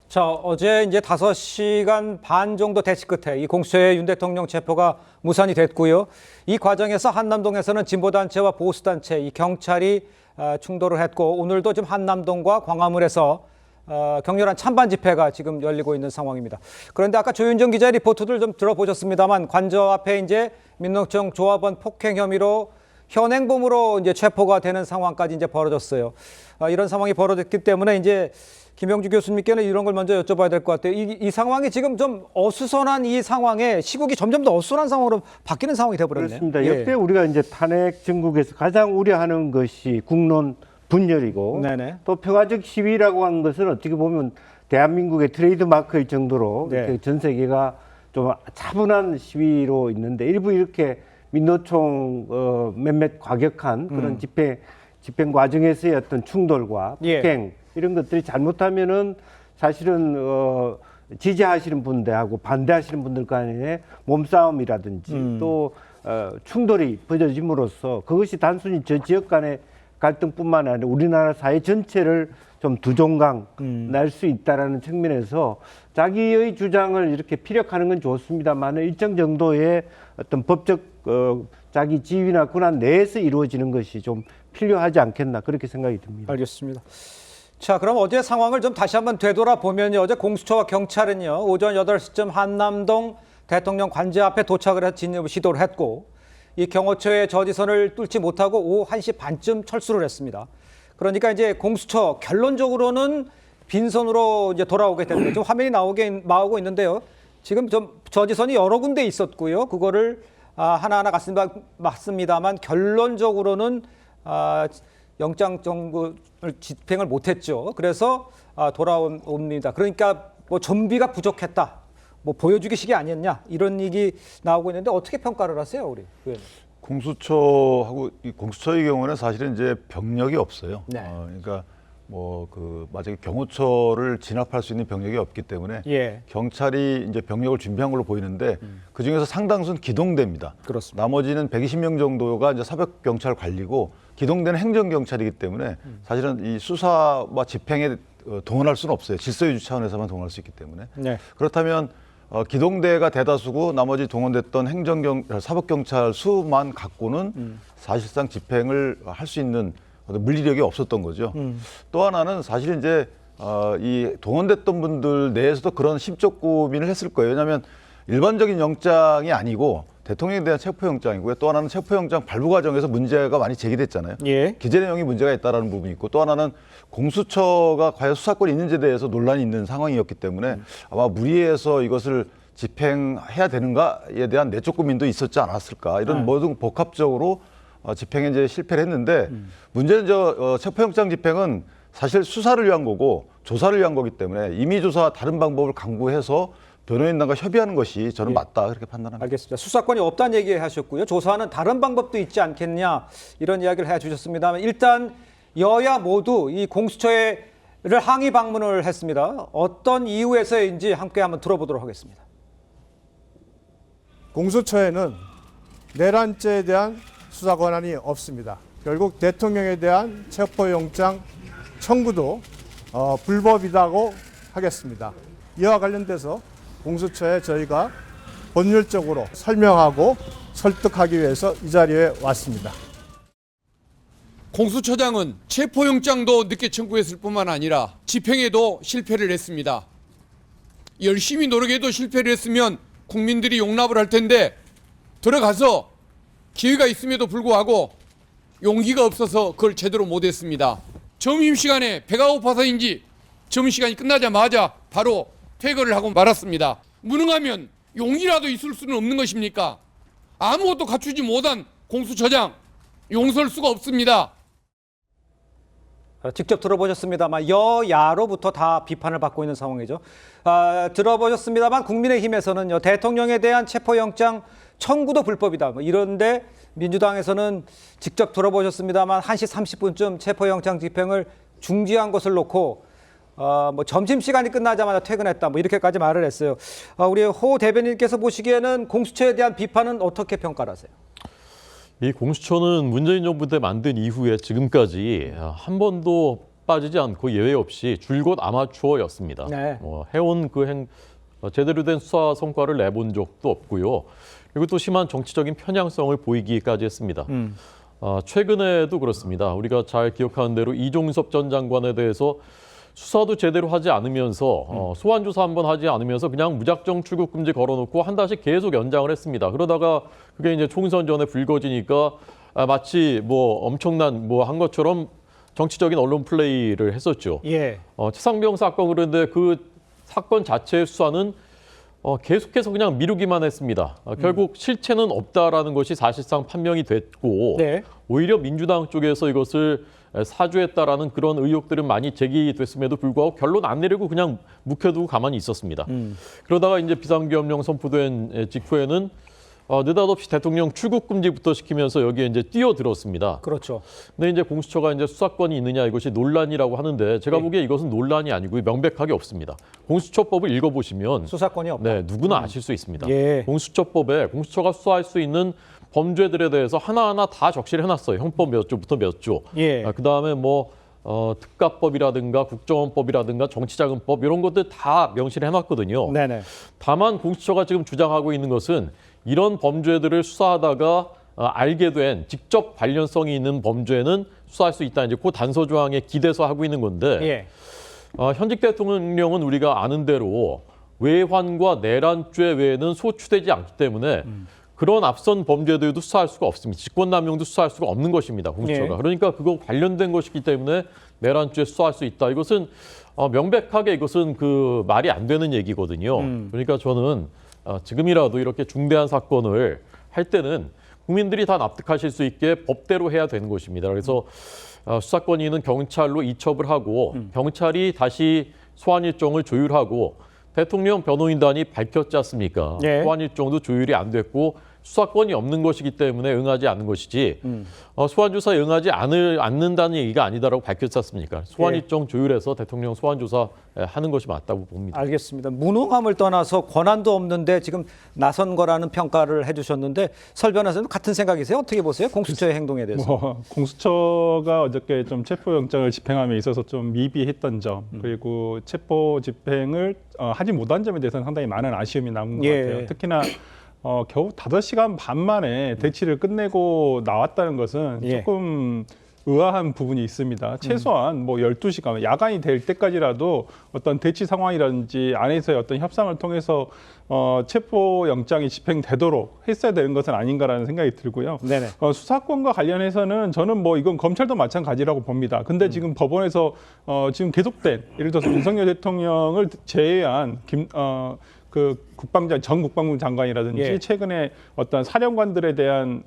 자, 어제 이제 5시간 반 정도 대치 끝에 이 공수처의 윤 대통령 체포가 무산이 됐고요. 이 과정에서 한남동에서는 진보단체와 보수단체, 이 경찰이 충돌을 했고, 오늘도 지금 한남동과 광화문에서 격렬한 찬반 집회가 지금 열리고 있는 상황입니다. 그런데 아까 조윤정 기자의 리포트들 좀 들어보셨습니다만, 관저 앞에 이제 민노총 조합원 폭행 혐의로 현행범으로 이제 체포가 되는 상황까지 이제 벌어졌어요. 이런 상황이 벌어졌기 때문에 이제 김영주 교수님께는 이런 걸 먼저 여쭤봐야 될 것 같아요. 이 상황이 지금 좀 어수선한 이 상황에 시국이 점점 더 어수선한 상황으로 바뀌는 상황이 돼버렸네요. 그렇습니다. 역대 우리가 이제 탄핵 정국에서 가장 우려하는 것이 국론 분열이고, 네네. 또 평화적 시위라고 하는 것은 어떻게 보면 대한민국의 트레이드 마크일 정도로 네. 이렇게 전 세계가 좀 차분한 시위로 있는데, 일부 이렇게 민노총 몇몇 과격한 그런 집행 과정에서의 어떤 충돌과 폭행, 이런 것들이 잘못하면은 사실은 지지하시는 분들하고 반대하시는 분들 간의 몸싸움이라든지 또 충돌이 벌어짐으로써 그것이 단순히 저 지역 간의 갈등뿐만 아니라 우리나라 사회 전체를 좀 두종강 날 수 있다라는 측면에서 자기의 주장을 이렇게 피력하는 건 좋습니다만 일정 정도의 어떤 법적 자기 지위나 권한 내에서 이루어지는 것이 좀 필요하지 않겠나, 그렇게 생각이 듭니다. 알겠습니다. 자, 그럼 어제 상황을 좀 다시 한번 되돌아보면요. 어제 공수처와 경찰은요, 오전 8시쯤 한남동 대통령 관저 앞에 도착을 해서 진입을 시도를 했고, 이 경호처의 저지선을 뚫지 못하고 오후 1시 반쯤 철수를 했습니다. 그러니까 이제 공수처 결론적으로는 빈손으로 이제 돌아오게 되는 거죠. 화면이 나오고 있는데요. 지금 좀 저지선이 여러 군데 있었고요. 그거를 하나하나 맞습니다만 결론적으로는 영장 정국을 집행을 못했죠. 그래서 돌아옵니다. 그러니까 뭐 좀비가 부족했다, 뭐 보여주기식이 아니었냐, 이런 얘기 나오고 있는데 어떻게 평가를 하세요, 우리? 공수처하고 이 공수처의 경우는 사실은 이제 병력이 없어요. 네. 그러니까 뭐 만약에 경호처를 진압할 수 있는 병력이 없기 때문에 경찰이 이제 병력을 준비한 걸로 보이는데 그 중에서 상당수는 기동대입니다. 그렇습니다. 나머지는 120명 정도가 이제 사법 경찰 관리고 기동대는 행정 경찰이기 때문에 사실은 이 수사와 집행에 동원할 수는 없어요. 질서 유지 차원에서만 동원할 수 있기 때문에. 네. 그렇다면 기동대가 대다수고 나머지 동원됐던 사법경찰 수만 갖고는 사실상 집행을 할 수 있는 물리력이 없었던 거죠. 또 하나는 사실 이제 이 동원됐던 분들 내에서도 그런 심적 고민을 했을 거예요. 왜냐하면 일반적인 영장이 아니고 대통령에 대한 체포영장이고요. 또 하나는 체포영장 발부 과정에서 문제가 많이 제기됐잖아요. 기재 내용이 문제가 있다는 부분이 있고, 또 하나는 공수처가 과연 수사권이 있는지에 대해서 논란이 있는 상황이었기 때문에 아마 무리해서 이것을 집행해야 되는가에 대한 내적 고민도 있었지 않았을까, 이런 모든 복합적으로 집행에 이제 실패를 했는데, 문제는 체포영장 집행은 사실 수사를 위한 거고 조사를 위한 거기 때문에 임의조사와 다른 방법을 강구해서 변호인단과 협의하는 것이 저는 맞다, 그렇게 판단합니다. 알겠습니다. 수사권이 없다는 얘기 하셨고요. 조사하는 다른 방법도 있지 않겠냐, 이런 이야기를 해주셨습니다만, 일단 여야 모두 이 공수처를 항의 방문을 했습니다. 어떤 이유에서인지 함께 한번 들어보도록 하겠습니다. 공수처에는 내란죄에 대한 수사 권한이 없습니다. 결국 대통령에 대한 체포영장 청구도 불법이라고 하겠습니다. 이와 관련돼서 공수처에 저희가 법률적으로 설명하고 설득하기 위해서 이 자리에 왔습니다. 공수처장은 체포영장도 늦게 청구했을 뿐만 아니라 집행에도 실패를 했습니다. 열심히 노력해도 실패를 했으면 국민들이 용납을 할 텐데, 들어가서 기회가 있음에도 불구하고 용기가 없어서 그걸 제대로 못했습니다. 점심시간에 배가 고파서인지 점심시간이 끝나자마자 바로 퇴근을 하고 말았습니다. 무능하면 용기라도 있을 수는 없는 것입니까? 아무것도 갖추지 못한 공수처장, 용서할 수가 없습니다. 직접 들어보셨습니다만 여야로부터 다 비판을 받고 있는 상황이죠. 들어보셨습니다만 국민의힘에서는요, 대통령에 대한 체포영장 청구도 불법이다, 뭐 이런데 민주당에서는 직접 들어보셨습니다만 1시 30분쯤 체포영장 집행을 중지한 것을 놓고 뭐 점심시간이 끝나자마자 퇴근했다, 뭐 이렇게까지 말을 했어요. 우리 호 대변인께서 보시기에는 공수처에 대한 비판은 어떻게 평가를 하세요? 이 공수처는 문재인 정부 때 만든 이후에 지금까지 한 번도 빠지지 않고 예외 없이 줄곧 아마추어였습니다. 네. 해온 제대로 된 수사 성과를 내본 적도 없고요. 그리고 또 심한 정치적인 편향성을 보이기까지 했습니다. 최근에도 그렇습니다. 우리가 잘 기억하는 대로 이종섭 전 장관에 대해서 수사도 제대로 하지 않으면서 소환 조사 한번 하지 않으면서 그냥 무작정 출국 금지 걸어놓고 한 달씩 계속 연장을 했습니다. 그러다가 그게 이제 총선 전에 불거지니까 마치 뭐 엄청난 뭐 한 것처럼 정치적인 언론 플레이를 했었죠. 예. 최상병 사건 그런데 그 사건 자체의 수사는 계속해서 그냥 미루기만 했습니다. 결국 실체는 없다라는 것이 사실상 판명이 됐고 네. 오히려 민주당 쪽에서 이것을 사주했다라는 그런 의혹들은 많이 제기됐음에도 불구하고 결론 안 내리고 그냥 묵혀두고 가만히 있었습니다. 그러다가 이제 비상계엄령 선포된 직후에는 느닷없이 대통령 출국 금지부터 시키면서 여기에 이제 뛰어들었습니다. 그렇죠. 근데 이제 공수처가 이제 수사권이 있느냐 이것이 논란이라고 하는데 제가 네. 보기에 이것은 논란이 아니고 명백하게 없습니다. 공수처법을 읽어보시면 수사권이 없다. 네, 누구나 아실 수 있습니다. 예. 공수처법에 공수처가 수사할 수 있는 범죄들에 대해서 하나하나 다 적시를 해놨어요. 형법 몇 조부터 몇 조. 예. 그다음에 뭐 특가법이라든가 국정원법이라든가 정치자금법 이런 것들 다 명시를 해놨거든요. 네네. 다만 공수처가 지금 주장하고 있는 것은 이런 범죄들을 수사하다가 알게 된 직접 관련성이 있는 범죄는 수사할 수 있다. 이제 그 단서 조항에 기대서 하고 있는 건데 예. 현직 대통령은 우리가 아는 대로 외환과 내란죄 외에는 소추되지 않기 때문에 그런 앞선 범죄들도 수사할 수가 없습니다. 직권남용도 수사할 수가 없는 것입니다. 공수처가. 예. 그러니까 그거 관련된 것이기 때문에 내란죄 수사할 수 있다. 이것은 명백하게 이것은 그 말이 안 되는 얘기거든요. 그러니까 저는 지금이라도 이렇게 중대한 사건을 할 때는 국민들이 다 납득하실 수 있게 법대로 해야 되는 것입니다. 그래서 수사권위는 경찰로 이첩을 하고 경찰이 다시 소환 일정을 조율하고 대통령 변호인단이 밝혔지 않습니까? 예. 소환 일정도 조율이 안 됐고 수사권이 없는 것이기 때문에 응하지 않는 것이지 소환 조사에 응하지 않는다는 얘기가 아니다라고 밝혔지 않습니까? 소환 예. 일정 조율해서 대통령 소환 조사 하는 것이 맞다고 봅니다. 알겠습니다. 무능함을 떠나서 권한도 없는데 지금 나선 거라는 평가를 해주셨는데 설 변호사님 같은 생각이세요? 어떻게 보세요? 공수처의 행동에 대해서. 공수처가 어저께 좀 체포영장을 집행함에 있어서 좀 미비했던 점 그리고 체포 집행을 하지 못한 점에 대해서는 상당히 많은 아쉬움이 남은 것 예. 같아요. 특히나 겨우 5시간 반 만에 대치를 끝내고 나왔다는 것은 예. 조금 의아한 부분이 있습니다. 최소한 뭐 12시간, 야간이 될 때까지라도 어떤 대치 상황이라든지 안에서의 어떤 협상을 통해서 체포영장이 집행되도록 했어야 되는 것은 아닌가라는 생각이 들고요. 네네. 수사권과 관련해서는 저는 뭐 이건 검찰도 마찬가지라고 봅니다. 근데 지금 법원에서 지금 계속된 예를 들어서 윤석열 대통령을 제외한 전 국방부 장관이라든지 예. 최근에 어떤 사령관들에 대한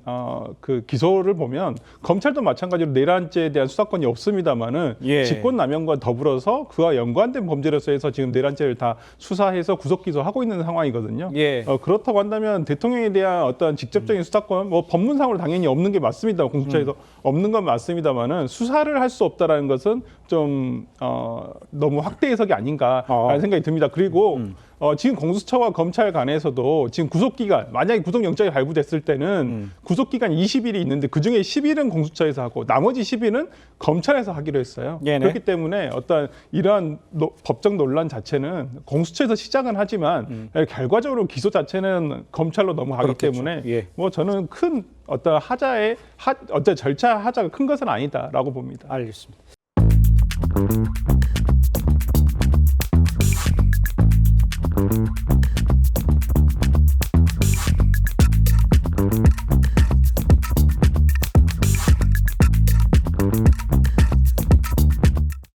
그 기소를 보면 검찰도 마찬가지로 내란죄에 대한 수사권이 없습니다만은 예. 직권남용과 더불어서 그와 연관된 범죄로서 해서 지금 내란죄를 다 수사해서 구속 기소하고 있는 상황이거든요. 예. 그렇다고 한다면 대통령에 대한 어떤 직접적인 수사권, 뭐 법문상으로 당연히 없는 게 맞습니다. 공수처에서 없는 건 맞습니다만은 수사를 할 수 없다라는 것은 좀 너무 확대 해석이 아닌가라는 생각이 듭니다. 그리고 지금 공수처와 검찰 간에서도 지금 구속기간, 만약에 구속영장이 발부됐을 때는 구속기간 20일이 있는데 그중에 10일은 공수처에서 하고 나머지 10일은 검찰에서 하기로 했어요. 네네. 그렇기 때문에 어떤 이러한 법적 논란 자체는 공수처에서 시작은 하지만 결과적으로 기소 자체는 검찰로 넘어가기 그렇겠죠. 때문에 예. 뭐 저는 큰 어떤 어떤 절차 하자가 큰 것은 아니다라고 봅니다. 알겠습니다.